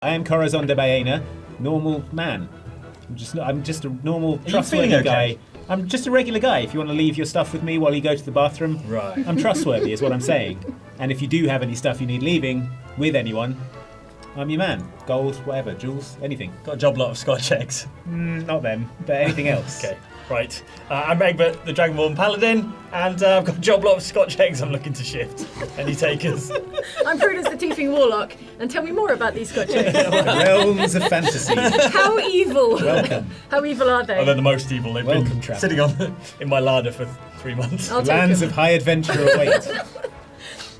I am Corazon de Baena, normal man. I'm just a normal, trustworthy guy. I'm just a regular guy. If you want to leave your stuff with me while you go to the bathroom, right. I'm trustworthy, is what I'm saying. And if you do have any stuff you need leaving with anyone, I'm your man. Gold, whatever, jewels, anything. Got a job lot of scotch eggs. Not them, but anything else. Okay, right. I'm Egbert, the Dragonborn Paladin, and I've got a job lot of scotch eggs I'm looking to shift. Any takers? I'm Prudence, the Tiefling Warlock, and tell me more about these scotch eggs. Realms of fantasy. How evil? Welcome. How evil are they? Oh, they're the most evil. They've Welcome, been traveller. sitting in my larder for 3 months. I'll take Lands them. of high adventure await.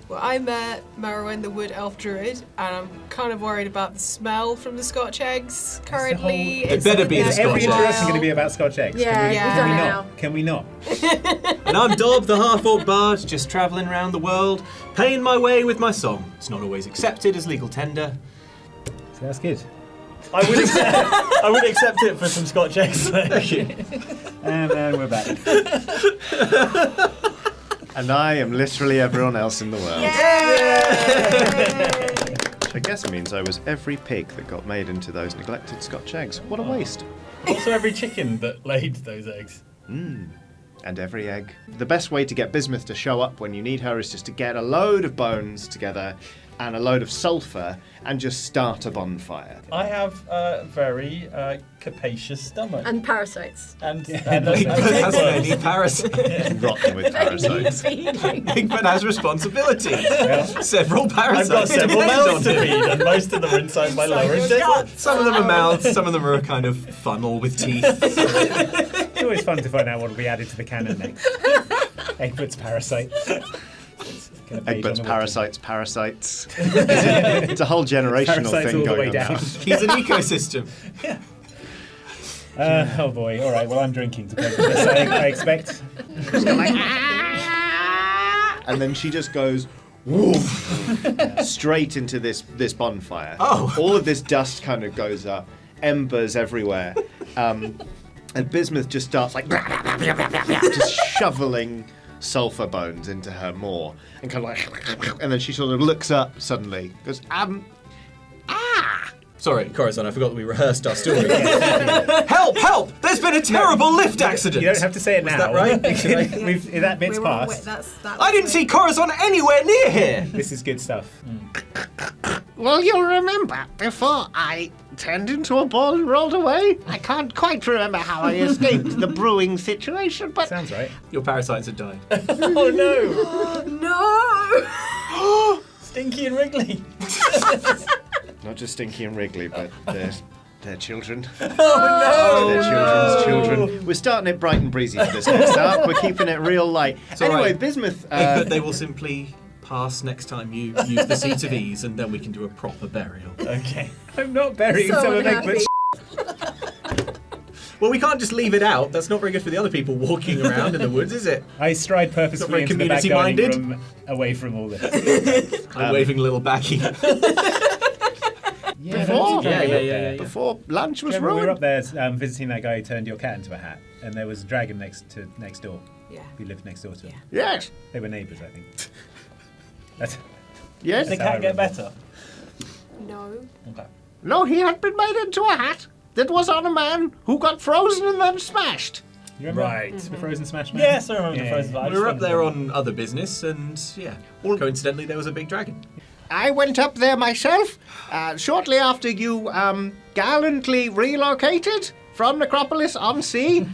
Well, I'm Merwin, the Wood Elf Druid, and I'm kind of worried about the smell from the scotch eggs currently. It better be the Is every scotch eggs. introduction going to be about Scotch eggs? Yeah, Yeah. we've done it not? now. Can we not? And I'm Dob, the half-orc bard, just travelling around the world, paying my way with my song. It's not always accepted as legal tender. So that's good. I would accept it for some scotch eggs. Thank you. And we're back. And I am literally everyone else in the world. Which I guess means I was every pig that got made into those neglected Scotch eggs. What a waste. Also every chicken that laid those eggs. And every egg. The best way to get Bismuth to show up when you need her is just to get a load of bones together and a load of sulphur and just start a bonfire. I have a very capacious stomach. And parasites. And Egbert has many parasites. Rotten with parasites. Egbert has responsibilities. Several I've parasites. got several depend mouths on to him. feed, and most of them are inside my lower intestine. Some of them are mouths, some of them are a kind of funnel with teeth. It's always fun to find out what will be added to the canon next. Egbert's parasites. Egbert's parasites. It's a whole generational Parasites thing all the way going on down. now. He's an ecosystem. Oh boy, alright, well I'm drinking to cope with this, I expect. And then she just goes woof, straight into this bonfire. Oh. All of this dust kind of goes up, embers everywhere. And Bismuth just starts like just shoveling sulphur bones into her maw and kind of like, and then she sort of looks up suddenly, goes, Sorry, Corazon, I forgot that we rehearsed our story. Help! Help! There's been a terrible lift accident! You don't have to say it now. that right? That bit's passed. I didn't see Corazon anywhere near here! This is good stuff. Well, you'll remember, before I turned into a ball and rolled away, I can't quite remember how I escaped the brewing situation, but Sounds right. Your parasites are dying. Oh no! No! Stinky and Wrigley. not just Stinky and Wrigley, but their children. Oh Their children's children. We're starting it bright and breezy for this next arc. We're keeping it real light. all Anyway, right. Bismuth. But they will simply pass next time you use the seat of ease, and then we can do a proper burial. no! Okay. I'm not burying So some of unhappy. Egbert's. Well, we can't just leave it out. That's not very good for the other people walking around in the woods, is it? I stride very purposefully into the back dining community-minded. room away from all this. I'm waving a little backy. Before? Yeah. Before lunch was Remember we were up ruined. there visiting that guy who turned your cat into a hat, and there was a dragon next door. Yeah. He lived next door to him. Yes, They were neighbours, I think. That's, yes. Did the how I cat get remember. better? No. Okay. No, he had been made into a hat that was on a man who got frozen and then smashed. you remember Right. the Frozen Smash Man? Yes, I remember the Yeah. Frozen. I We just were up wondered. there on other business, and coincidentally, there was a big dragon. I went up there myself shortly after you gallantly relocated from Necropolis on Sea.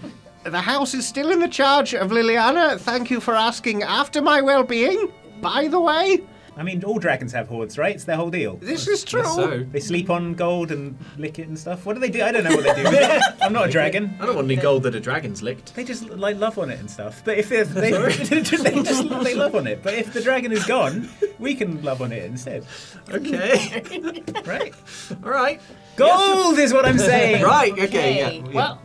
The house is still in the charge of Liliana. Thank you for asking after my well-being, by the way. I mean, all dragons have hordes, right? It's their whole deal. This is true. So, They sleep on gold and lick it and stuff. What do they do? I don't know what they do. I'm not a dragon. I don't want any gold that a dragon's licked. They just like love on it and stuff. But if they love on it. But if the dragon is gone, we can love on it instead, Okay. right? All right. Gold is what I'm saying. Right. Okay. Yeah. Well,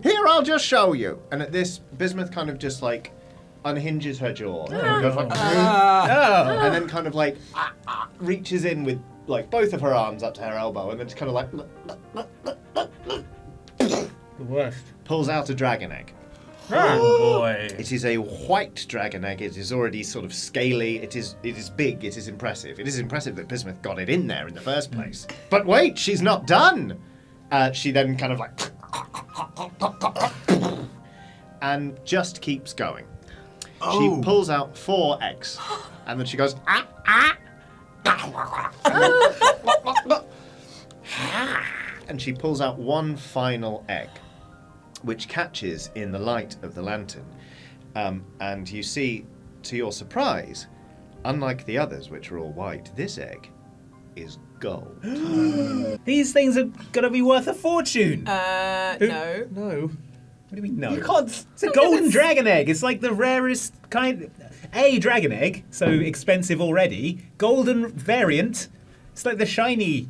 Here, I'll just show you. And at this, Bismuth kind of just like unhinges her jaw. And goes like, Oh. and then kind of like reaches in with like both of her arms up to her elbow, and then just kind of like The worst. pulls out a dragon egg. Oh boy. It is a white dragon egg. It is already sort of scaly. It is big. It is impressive. It is impressive that Bismuth got it in there in the first place. But wait, she's not done. She then kind of like and just keeps going. She pulls out 4 eggs, and then she goes and she pulls out one final egg, which catches in the light of the lantern. And you see, to your surprise, unlike the others, which are all white, this egg is gold. These things are gonna be worth a fortune. No. No. What do you mean no? You can't. It's a golden dragon egg. It's like the rarest kind. A dragon egg, so expensive already. Golden variant. It's like the shiny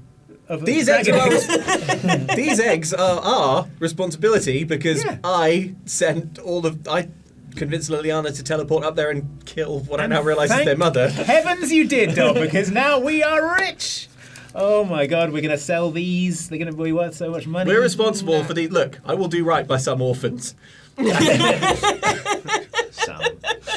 of These a eggs dragon are these eggs are our responsibility because Yeah. I convinced Liliana to teleport up there and kill what I now realise is Thank their mother. Heavens, you did, Dob, because now we are rich. Oh my God, we're gonna sell these. They're gonna be worth so much money. We're responsible for the look. I will do right by some orphans. Some.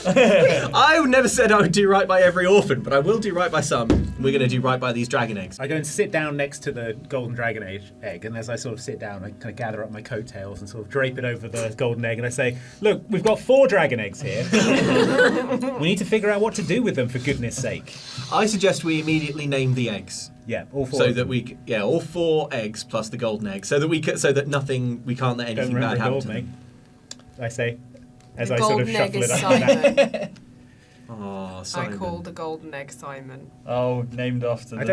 I never said I would do right by every orphan, but I will do right by some. We're going to do right by these dragon eggs. I go and sit down next to the golden dragon egg, and as I sort of sit down, I kind of gather up my coattails and sort of drape it over the golden egg, and I say, look, we've got 4 dragon eggs here. We need to figure out what to do with them, for goodness sake. I suggest we immediately name the eggs. Yeah, all 4 So of that them. all 4 eggs plus the golden egg, so that we can, so that we can't let Don't anything remember bad a happen golden to egg, them. I say, as The I sort of golden egg shuffle is it up. Simon. Oh, I Simon. call the golden egg Simon. Oh, named after. I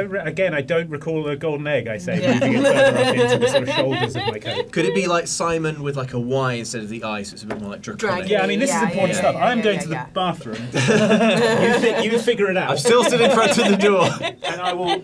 don't recall a golden egg, I say, Yeah. moving it further up into the sort of shoulders of my coat. Could it be like Simon with like a Y instead of the I, so it's a bit more like draconic? Dragon. Yeah, I mean, this is Yeah, important yeah, stuff. yeah, I'm yeah, going yeah, to the yeah. bathroom. You figure it out. I'm still stood in front of the door. And I'll be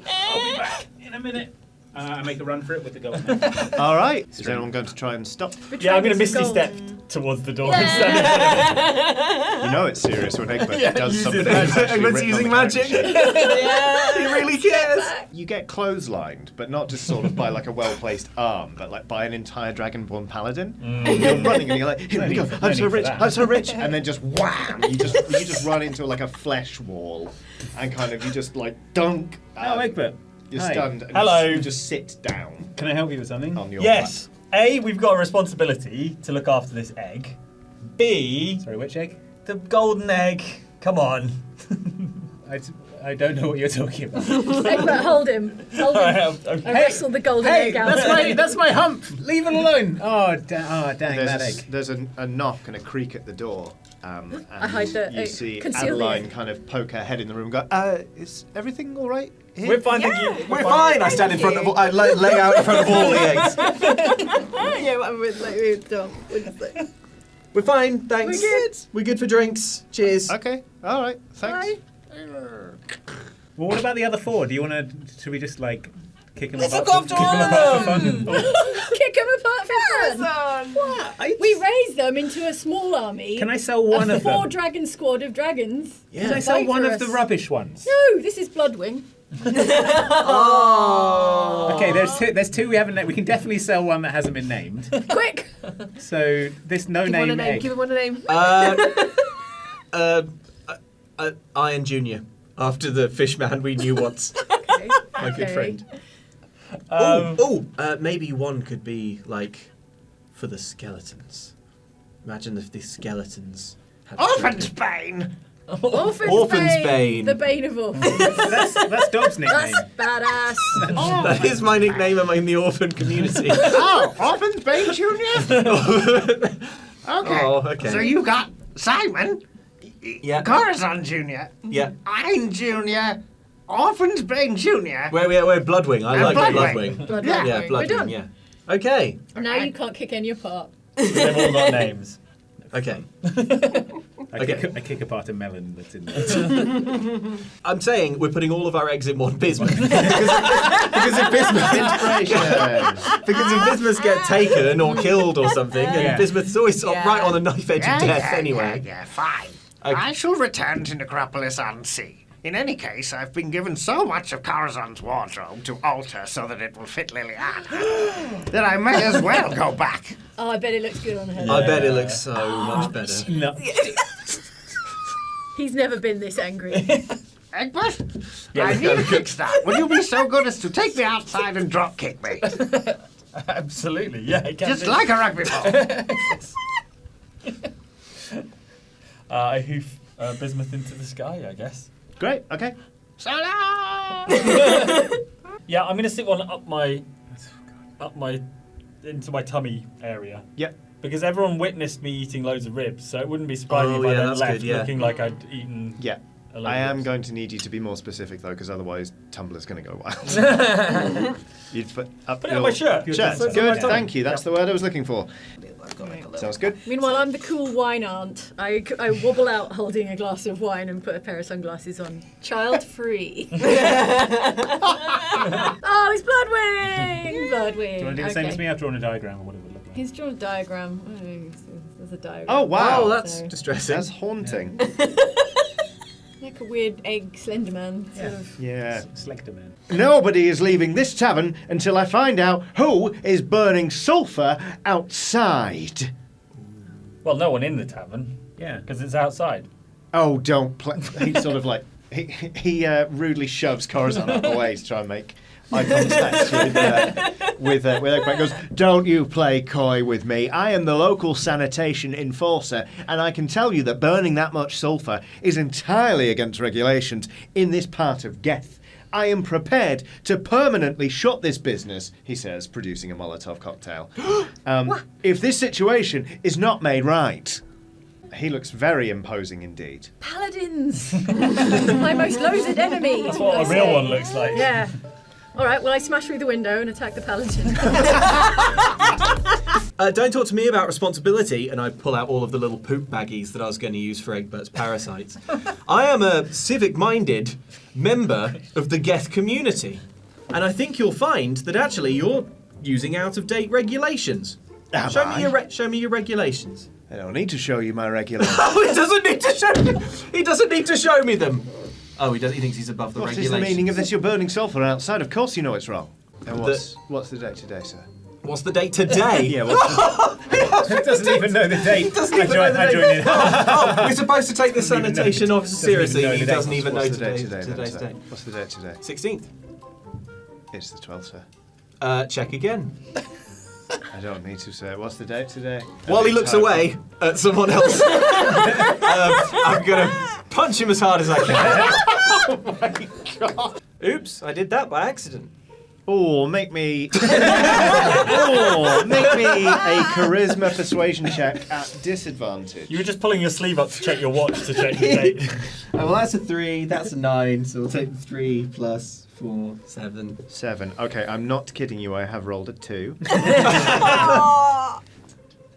back in a minute. I make a run for it with the golden egg. All right. Is anyone going to try and stop? Yeah, I'm going to misty Gold. step towards the door Yeah. and stand in front of it. You know it's serious when Egbert Yeah, does uses something. magic. that's actually Egbert's written on using the character magic. sheet. He really cares. You get clotheslined, but not just sort of by like a well-placed arm, but like by an entire dragonborn paladin. You're running and you're like, here we go, no I'm need so for rich, that. I'm so rich, and then just wham! You just run into like a flesh wall, and kind of you just like dunk. Oh, Egbert. You're Hi. stunned. And Hello. You just sit down Can I help you with something? on your Yes. A, we've got a responsibility to look after this egg. B, Sorry, which egg? the golden egg. Come on. I don't know what you're talking about. Egbert, hold him. Hold him. I wrestle the golden egg out. that's my hump. Leave it alone. Oh, dang that egg. There's a knock and a creak at the door. And I hide the you egg. see Conceal the Adeline egg. kind of poke her head in the room and go, is everything all right here? We're fine, thank you. We're fine. I stand in front of. I lay out in front of all the eggs. Yeah, I'm with Dom. We're fine, thanks. We're good. We're good for drinks. Cheers. Okay, all right, thanks. Bye. Well, what about the other 4? Do you want to? Should we just like kick them Let's apart? look after kick all them of apart for them. fun? Oh, Kick him apart for fun. We raised them into a small army. can I sell one a of them? 4-dragon squad of dragons. Yeah. Can I sell Fight one for of us. the rubbish ones? No, this is Bloodwing. Oh. Okay, there's 2 we haven't named. We can definitely sell one that hasn't been named. Quick! So this no Give one a name name. egg. Give him one a name. Iron Junior, after the fish man we knew once, Okay. my good Okay. friend. Maybe one could be like for the skeletons. Imagine if the skeletons had Orphan's Bane! Orphan's Bane. The Bane of Orphans. That's Dob's nickname. That's badass. That is my nickname among the orphan community. Oh, Orphan's Bane Jr.? Okay. Oh, okay. So you got Simon, Yeah. Corazon Jr., Yeah. Ein Jr., Orphan's Bane Jr. We're Bloodwing. I like Bloodwing. Bloodwing. Bloodwing. Yeah, We're Bloodwing. done. Yeah. Okay. Now you can't kick any apart. They've all got names. Okay. I Okay. kick apart a melon that's in there. I'm saying we're putting all of our eggs in one bismuth because if bismuth because if bismuths get taken or killed or something, Yeah. and bismuth's always sort of Yeah. right on the knife edge of death anyway. Yeah, fine. Okay. I shall return to Necropolis unseen. In any case, I've been given so much of Corazon's wardrobe to alter so that it will fit Liliana that I may as well go back. Oh, I bet it looks good on her. I bet it looks so much better. No. He's never been this angry. Egbert, I need a kickstart. Will you be so good as to take me outside and drop kick me? Absolutely, yeah. It can Just do. like a rugby ball. I hoof bismuth into the sky, I guess. Great. Okay. So long! Yeah, I'm gonna stick one up my into my tummy area. Yep. Because everyone witnessed me eating loads of ribs, so it wouldn't be surprising Oh, if I yeah, then that's left good, yeah. looking like I'd eaten Yeah. a load I of am ribs. going to need you to be more specific though, because otherwise Tumblr's going to go wild. You'd put up Put it on your my shirt. shirt. So it's on Good. my tummy. Thank you. That's the word I was looking for. Sounds good. Meanwhile, I'm the cool wine aunt. I wobble out holding a glass of wine and put a pair of sunglasses on. Child free. Oh, it's Bloodwing! Bloodwing. Do you want to do the same as me? I've drawn a diagram of what it would look like. He's drawn a diagram. Oh, there's a diagram. Oh wow. Oh, that's So- distressing. That's haunting. Like a weird egg Slenderman. Sort of. Yeah. Slenderman. Nobody is leaving this tavern until I find out who is burning sulphur outside. Well, no one in the tavern, Yeah. because it's outside. Oh, don't play. He sort of like he rudely shoves Corazon out of the way to try and make eye contact with Egbert. Goes, don't you play coy with me. I am the local sanitation enforcer, and I can tell you that burning that much sulphur is entirely against regulations in this part of Geth. I am prepared to permanently shut this business, he says, producing a Molotov cocktail. If this situation is not made right. He looks very imposing indeed. Paladins! My most loathed enemy! That's what a real one looks like. Yeah. All right, well, I smash through the window and attack the paladin. Don't talk to me about responsibility, and I pull out all of the little poop baggies that I was going to use for Egbert's parasites. I am a civic-minded member of the Geth community, and I think you'll find that actually you're using out-of-date regulations. Am Show I? show me your regulations. I don't need to show you my regulations. Oh, he doesn't need to show me. He doesn't need to show me them. Oh, he does. He thinks he's above the What is regulations. the meaning of this? You're burning sulphur outside. Of course you know it's wrong. And what's the date today, sir? What's the date today? Yeah, what's He doesn't even know the date. doesn't even know the I date. joined in. Oh, we're supposed to take the Doesn't even know sanitation the- officer doesn't even seriously. know He the date. doesn't even know what's the date today's today, then, date. sir? What's the date today? 16th. It's the 12th, sir. Check again. I don't need to, sir. What's the date today? While he looks away at someone else, I'm gonna punch him as hard as I can. Oh my god! Oops, I did that by accident. Oh, make me a charisma persuasion check at disadvantage. You were just pulling your sleeve up to check your watch to check the date. Oh, well, that's a 3, that's a 9, so we'll take the 3 plus 4, 7. 7. Okay, I'm not kidding you. I have rolled a 2.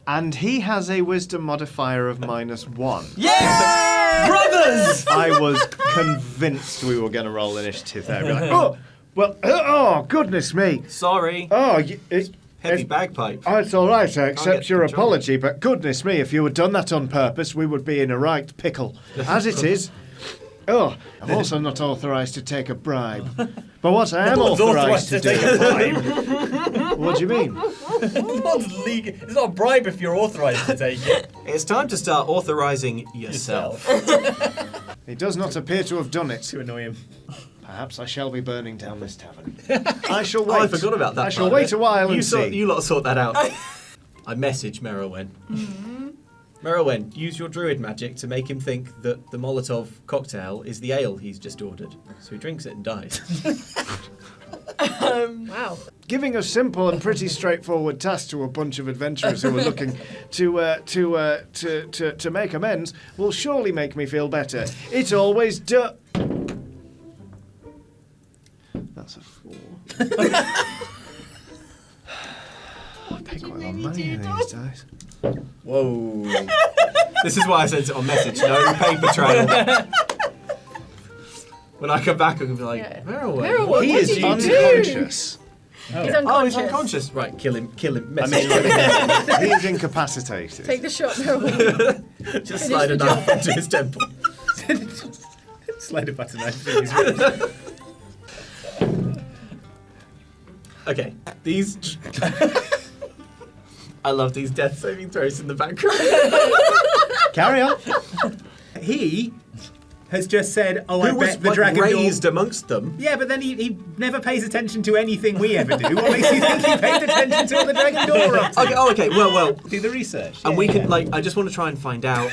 And he has a wisdom modifier of -1. Yes! Brothers! I was convinced we were going to roll initiative there. Be like, oh, well, oh, goodness me. Sorry. Oh, Heavy bagpipe. Oh, it's all right. I accept get your the job. apology, but goodness me, if you had done that on purpose, we would be in a right pickle. As it is, oh, I'm also not authorised to take a bribe. But what I am One's authorised to do. take a bribe. What do you mean? One's legal. It's not a bribe if you're authorised to take it. It's time to start authorising yourself. He does not appear to have done it. To annoy him. Perhaps I shall be burning down this tavern. I shall Oh, wait. I forgot about that. I shall part of wait it. a while and You see. lot sort that out. I message Merylwen. Merylwen, use your druid magic to make him think that the Molotov cocktail is the ale he's just ordered. So he drinks it and dies. Wow. Giving a simple and pretty straightforward task to a bunch of adventurers who are looking to make amends will surely make me feel better. It always does. That's a 4. I pay quite a lot of money for these dice. Whoa. This is why I sent it on message. No paper trail. When I come back, I'm going to be like, Yeah. Merylwen. Merylwen, what He What is did you unconscious. He's Oh, unconscious. he's unconscious. Right, kill him. I Message mean, he is incapacitated. Take the shot, Merylwen. Just slide a knife into his temple. Slide a butter knife through his ribs. Okay, these. I love these death saving throws in the background. Carry on. He has just said, "Oh, I Who was bet the dragon raised door." amongst them? Yeah, but then he never pays attention to anything we ever do. What makes you think he paid attention to what the dragon door were up to? Okay, okay, well, Do the research. and Yeah, we can yeah. like. I just want to try and find out.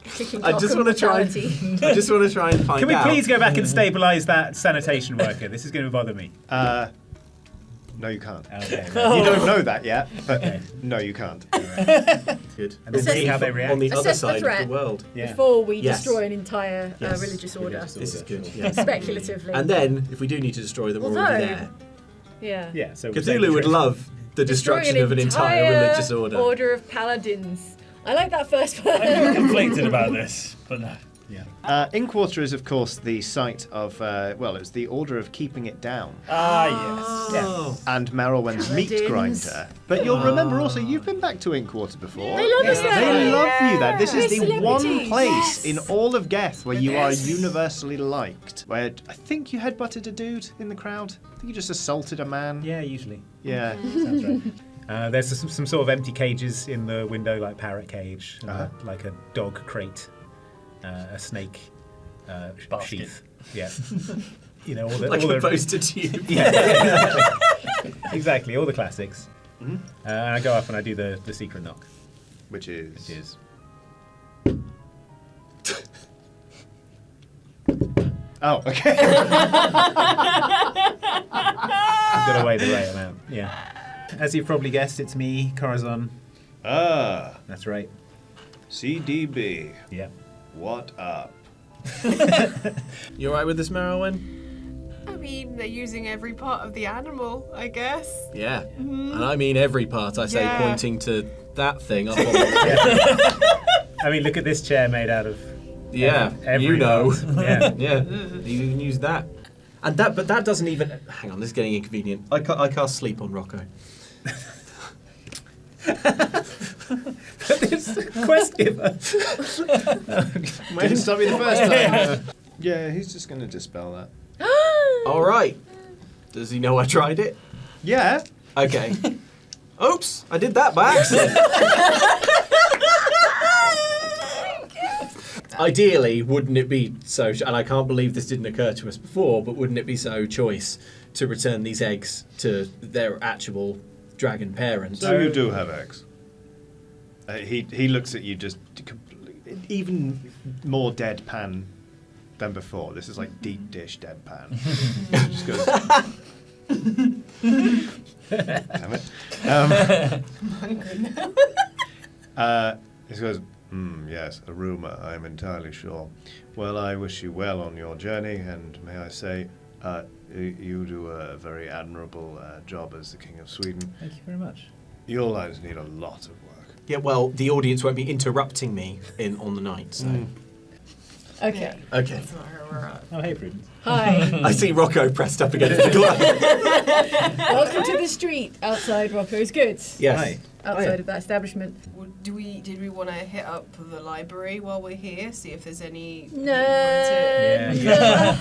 Kicking I just want to try. mortality. I just want to try and find Can we out. please go back and stabilise that sanitation worker? This is going to bother me. No, you can't. Okay. You don't know that yet, but no, you can't. Good. And then see how they react. On the other Assess the side of threat. the world. Yeah. Before we Yes. destroy an entire Yes. religious order. This is good. Yeah. Speculatively. And then, if we do need to destroy them, we're already Although- there. Yeah. Yeah. So we save the Cthulhu would trip. love the destruction of an entire religious order. Order of paladins. I like that first I'm one. conflicted about this, but no. Inkwater is, of course, the site of, it's the order of keeping it down. Ah, yes. And Merylwen's meat Paladins. grinder. But you'll remember also, you've been back to Inkwater before. They love us there. They love you there. This is We're the one celebrities. place Yes. in all of Geth where you are universally liked. Where I think you headbutted a dude in the crowd. I think you just assaulted a man. Yeah, usually. Yeah. Sounds right. There's some sort of empty cages in the window, like parrot cage, and like a dog crate, a snake Basket. sheath. Yeah. You know, all the Like all a the poster tube. yeah. Exactly, all the classics. And I go up and I do the secret knock, Which is. which is Oh, okay. I've got to weigh the right amount. Yeah. As you've probably guessed, it's me, Corazon. That's right. CDB. Yeah. What up? You alright with this, Merylwen? I mean, they're using every part of the animal, I guess. Yeah. And I mean every part, I say, Yeah. pointing to that thing up on the I mean, look at this chair made out of. Yeah, every you know. part. Yeah. Yeah, you can use that. And but that doesn't even. Hang on, this is getting inconvenient. I cast sleep on Rocco. This quest giver. Didn't stop me the first time. Yeah, he's just going to dispel that. All right. Does he know I tried it? Yeah. Okay. Oops, I did that by accident. Ideally, wouldn't it be so, and I can't believe this didn't occur to us before, but wouldn't it be so choice to return these eggs to their actual dragon parents? So you do have eggs. He looks at you just even more deadpan than before. This is like deep dish deadpan. Just goes. Damn it. He goes. Yes, a rumour, I am entirely sure. Well, I wish you well on your journey, and may I say, you do a very admirable job as the King of Sweden. Thank you very much. Your lines need a lot of work. Yeah, well, the audience won't be interrupting me on the night, so. Okay. Okay. That's not where we're at. Oh, hey, Prudence. Hi. I see Rocco pressed up against the glass. Welcome to the street outside Rocco's Goods. Yes. Hi. Outside of that establishment. Did we want to hit up the library while we're here? See if there's any. No. Yeah, yeah.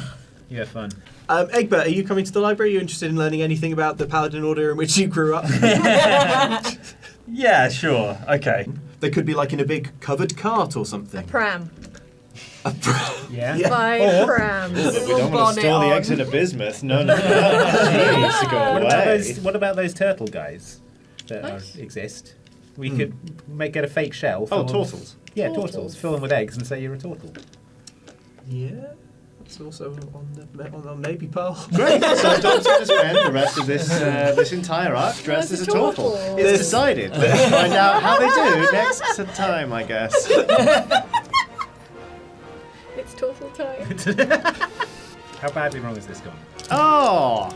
You have fun. Egbert, are you coming to the library? Are you interested in learning anything about the Paladin order in which you grew up? Yeah, sure. Okay. They could be like in a big covered cart or something. Pram. Yeah. Yeah. 5 prams. But we don't want to bonnet store the on. exit of bismuth. No. He needs to go What about away. those turtle guys that exist? We could get a fake shell. Oh, fill them- tortles. Yeah, Tortles. tortles. Fill them with eggs and say you're a turtle. Yeah. That's also on the maybe pile. Great. So Dom's going to spend the rest of this entire arc dressed as a turtle. It's decided. Let's find out how they do next time, I guess. It's turtle time. How badly wrong has this gone? Oh.